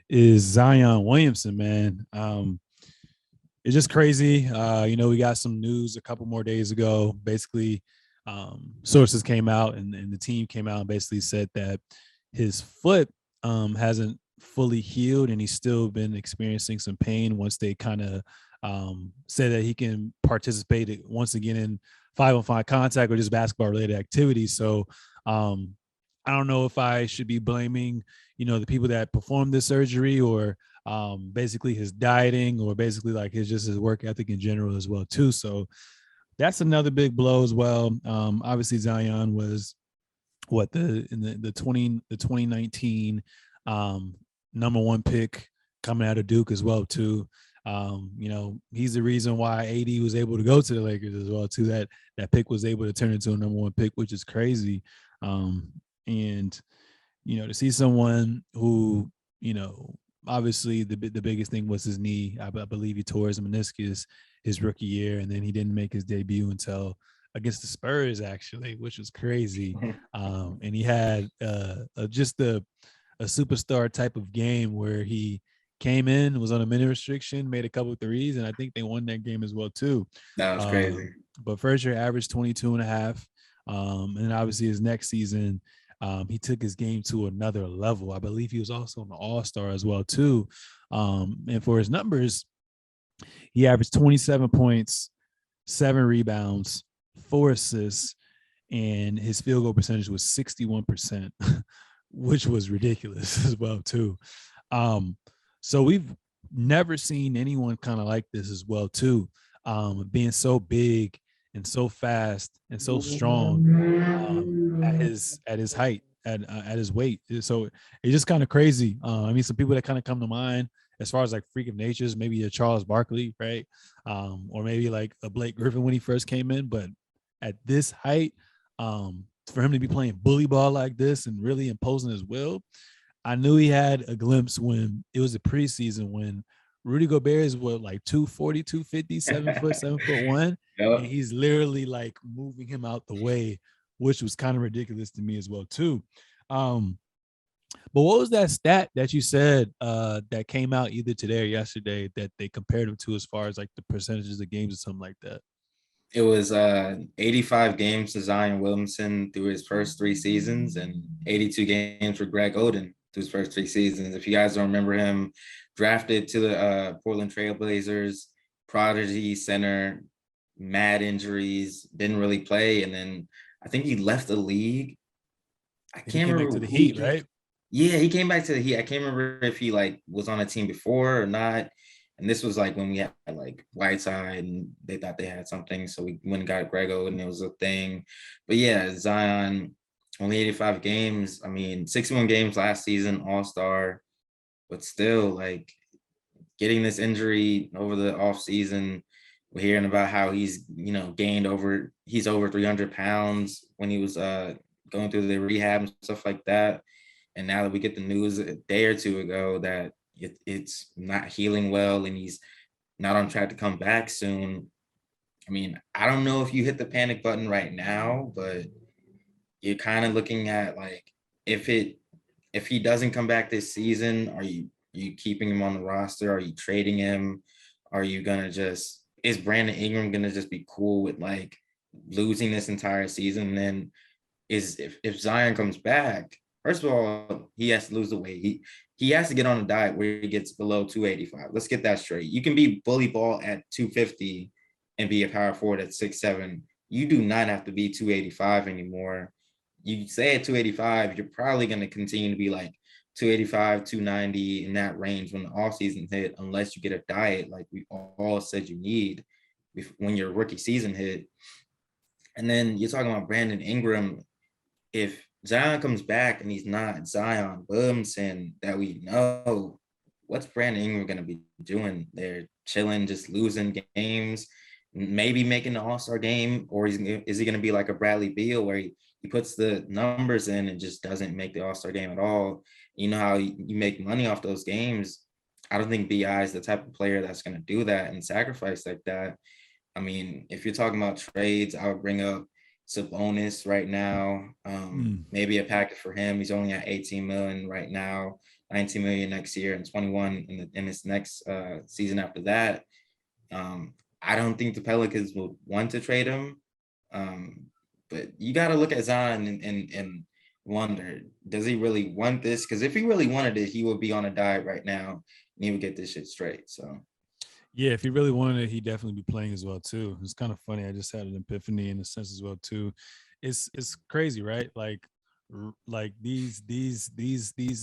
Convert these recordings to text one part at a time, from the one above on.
is Zion Williamson, man. It's just crazy. We got some news a couple more days ago. Basically, sources came out and the team came out and basically said that his foot hasn't fully healed and he's still been experiencing some pain once they kind of said that he can participate once again in 5-on-5 contact or just basketball related activities. So I don't know if I should be blaming, the people that performed this surgery or basically his dieting or basically like his work ethic in general as well too. So that's another big blow as well. Obviously Zion was the 2019 number one pick coming out of Duke as well too. He's the reason why AD was able to go to the Lakers as well too. That pick was able to turn into a number one pick, which is crazy. And to see someone who, obviously the biggest thing was his knee. I believe he tore his meniscus his rookie year, and then he didn't make his debut until against the Spurs, actually, which was crazy. And he had just a superstar type of game where he came in, was on a minute restriction, made a couple of threes, and I think they won that game as well too. That was crazy. But first year averaged 22 and a half. And then obviously his next season, he took his game to another level. I believe he was also an all-star as well too. And for his numbers, he averaged 27 points, 7 rebounds, 4 assists, and his field goal percentage was 61%, which was ridiculous as well too. So we've never seen anyone kind of like this as well too, being so big and so fast and so strong at his height, at his weight. So it's just kind of crazy. Some people that kind of come to mind as far as like freak of natures, maybe a Charles Barkley, right? Or maybe like a Blake Griffin when he first came in. But at this height, for him to be playing bully ball like this and really imposing his will, I knew he had a glimpse when it was a preseason when Rudy Gobert is like 240, 250, 7', 7'1". Yep. And he's literally like moving him out the way, which was kind of ridiculous to me as well, too. But what was that stat that you said that came out either today or yesterday that they compared him to as far as like the percentages of games or something like that? It was 85 games to Zion Williamson through his first 3 seasons and 82 games for Greg Oden through his first 3 seasons. If you guys don't remember him, drafted to the Portland Trailblazers, prodigy center, mad injuries, didn't really play. And then I think he left the league. I And he can't came back to remember the who he Heat, came. right? Yeah, he came back to the Heat. I can't remember if he like was on a team before or not. And this was like when we had like Whiteside and they thought they had something. So we went and got Grego and it was a thing. But yeah, Zion, only 85 games. I mean, 61 games last season, all-star, but still like getting this injury over the off season. We're hearing about how he's, he's over 300 pounds when he was going through the rehab and stuff like that. And now that we get the news a day or two ago that it's not healing well and he's not on track to come back soon. I mean, I don't know if you hit the panic button right now, but you're kind of looking at like if he doesn't come back this season, are you keeping him on the roster? Are you trading him? Are you gonna just is Brandon Ingram gonna just be cool with like losing this entire season? And then if Zion comes back, first of all, he has to lose the weight. He has to get on a diet where he gets below 285. Let's get that straight. You can be bully ball at 250 and be a power forward at 6'7". You do not have to be 285 anymore. You say at 285, you're probably going to continue to be like 285, 290 in that range when the off season hit, unless you get a diet like we all said you need when your rookie season hit. And then you're talking about Brandon Ingram. If Zion comes back and he's not Zion Williamson that we know, what's Brandon Ingram going to be doing there? Chilling, just losing games, maybe making the All-Star game, or is he going to be like a Bradley Beal where he puts the numbers in and just doesn't make the All-Star game at all? You know how you make money off those games. I don't think BI is the type of player that's going to do that and sacrifice like that. I mean, if you're talking about trades, I would bring up Sabonis right now. Maybe a package for him. He's only at 18 million right now. $19 million next year and 21 in this next season after that. I don't think the Pelicans would want to trade him. But you got to look at Zion and wonder, does he really want this? Because if he really wanted it, he would be on a diet right now and he would get this shit straight. So yeah, if he really wanted it, he'd definitely be playing as well too. It's kind of funny. I just had an epiphany in a sense as well too. It's crazy, right? Like these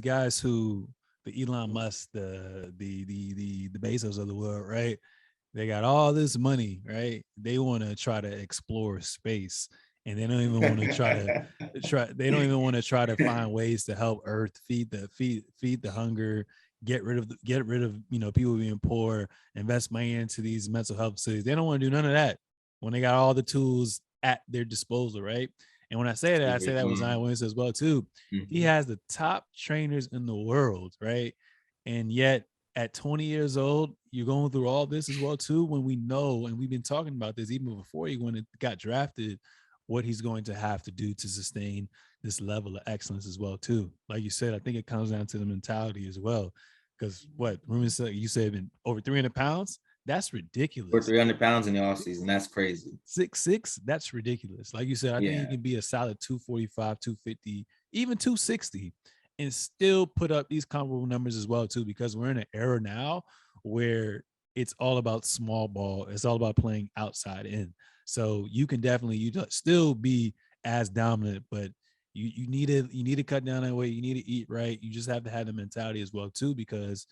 guys who the Elon Musk, the Bezos of the world, right? They got all this money, right? They want to try to explore space, and they don't even want to try. They don't even want to try to find ways to help Earth feed the hunger, get rid of people being poor, invest money into these mental health facilities. They don't want to do none of that when they got all the tools at their disposal, right? And when I say that, I say that with Zion Williamson as well too. He has the top trainers in the world, right? And yet at 20 years old, you're going through all this as well too. When we know, and we've been talking about this even before he got drafted, what he's going to have to do to sustain this level of excellence as well too. Like you said, I think it comes down to the mentality as well. Because what you said, been over 300 pounds. That's ridiculous. For 300 pounds in the offseason, that's crazy. 6'6", that's ridiculous. Like you said, I think he can be a solid 245, 250, even 260, and still put up these comparable numbers as well too. Because we're in an era now where it's all about small ball. It's all about playing outside in. So you can definitely still be as dominant, but you need to cut down that weight. You need to eat right. You just have to have the mentality as well too. Because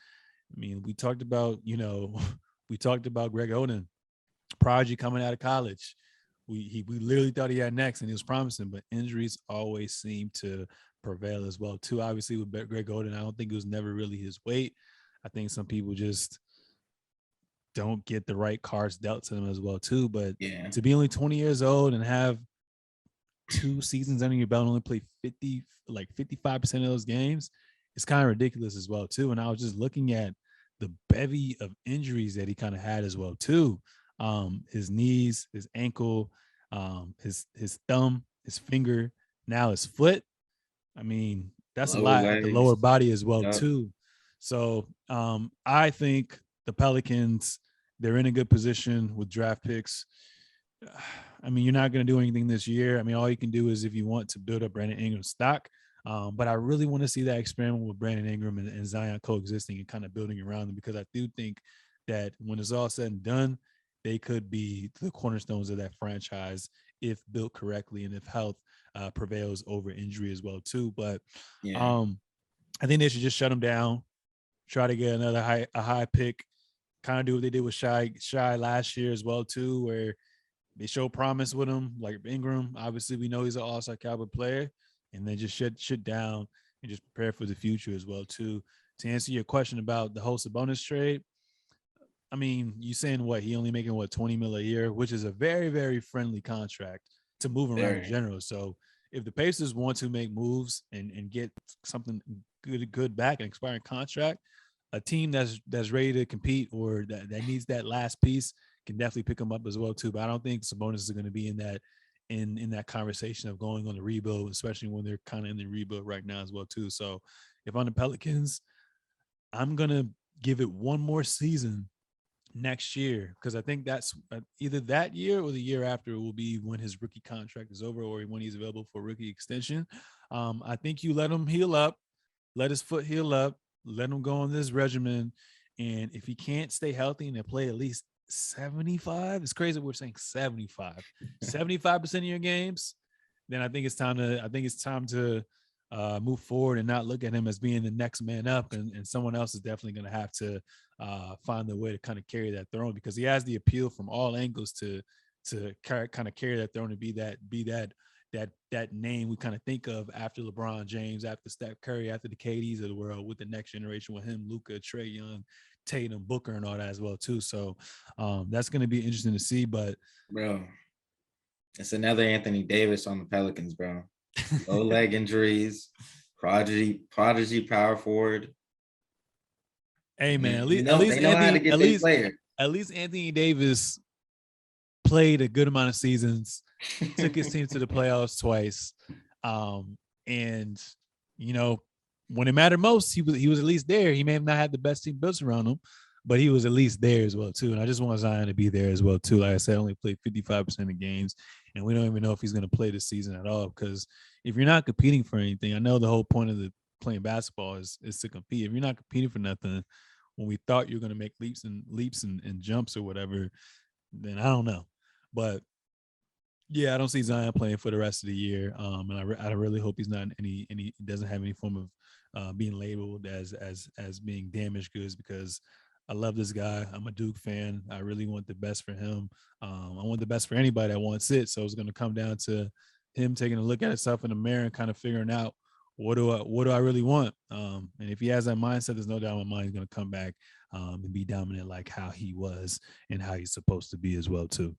I mean, we talked about Greg Oden, prodigy coming out of college. We literally thought he had next, and he was promising, but injuries always seem to prevail as well too. Obviously, with Greg Oden, I don't think it was never really his weight. I think some people just don't get the right cards dealt to them as well too. But to be only 20 years old and have 2 seasons under your belt and only play 55% of those games, it's kind of ridiculous as well too. And I was just looking at the bevy of injuries that he kind of had as well too. His knees, his ankle, his thumb, his finger, now his foot. I mean, that's a lot at the lower body as well too. So I think the Pelicans, they're in a good position with draft picks. I mean, you're not going to do anything this year. I mean, all you can do is if you want to build up Brandon Ingram's stock. But I really want to see that experiment with Brandon Ingram and Zion coexisting and kind of building around them, because I do think that when it's all said and done, they could be the cornerstones of that franchise if built correctly and if health prevails over injury as well too. But I think they should just shut them down, try to get another high pick, kind of do what they did with Shy last year as well too, where they show promise with him, like Ingram. Obviously, we know he's an all-star caliber player, and then just shut down and just prepare for the future as well too. To answer your question about the whole Sabonis trade, I mean, you saying what he only making $20 million a year, which is a very, very friendly contract to move around in general. So if the Pacers want to make moves and get something good back, an expiring contract, a team that's ready to compete or that needs that last piece can definitely pick them up as well too. But I don't think Sabonis is going to be in that conversation of going on the rebuild, especially when they're kind of in the rebuild right now as well too. So if I'm the Pelicans, I'm going to give it one more season next year, because I think that's either that year or the year after will be when his rookie contract is over or when he's available for rookie extension. I think you let him heal up, let his foot heal up, let him go on this regimen. And if he can't stay healthy and play at least 75, it's crazy we're saying 75% of your games, then I think it's time to move forward and not look at him as being the next man up, and someone else is definitely going to have to find the way to kind of carry that throne, because he has the appeal from all angles to kind of carry that throne and be that name we kind of think of after LeBron James, after Steph Curry, after the KDs of the world, with the next generation with him, Luka, Trae Young, Tatum, Booker, and all that as well too. So that's going to be interesting to see. But bro, it's another Anthony Davis on the Pelicans, bro. Low leg injuries, prodigy power forward. Hey man, at least Anthony Davis played a good amount of seasons, took his team to the playoffs twice, and when it mattered most, he was at least there. He may have not had the best team built around him, but he was at least there as well too. And I just want Zion to be there as well too. Like I said, only played 55% of games, and we don't even know if he's going to play this season at all. Because if you're not competing for anything, I know the whole point of the playing basketball is to compete. If you're not competing for nothing, when we thought you're going to make leaps and jumps or whatever, then I don't know. But yeah, I don't see Zion playing for the rest of the year. And I really hope he's not in any doesn't have any form of being labeled as being damaged goods, because I love this guy. I'm a Duke fan. I really want the best for him. I want the best for anybody that wants it. So it's going to come down to him taking a look at himself in the mirror and kind of figuring out what do I really want. And if he has that mindset, there's no doubt in my mind he's going to come back and be dominant like how he was and how he's supposed to be as well too.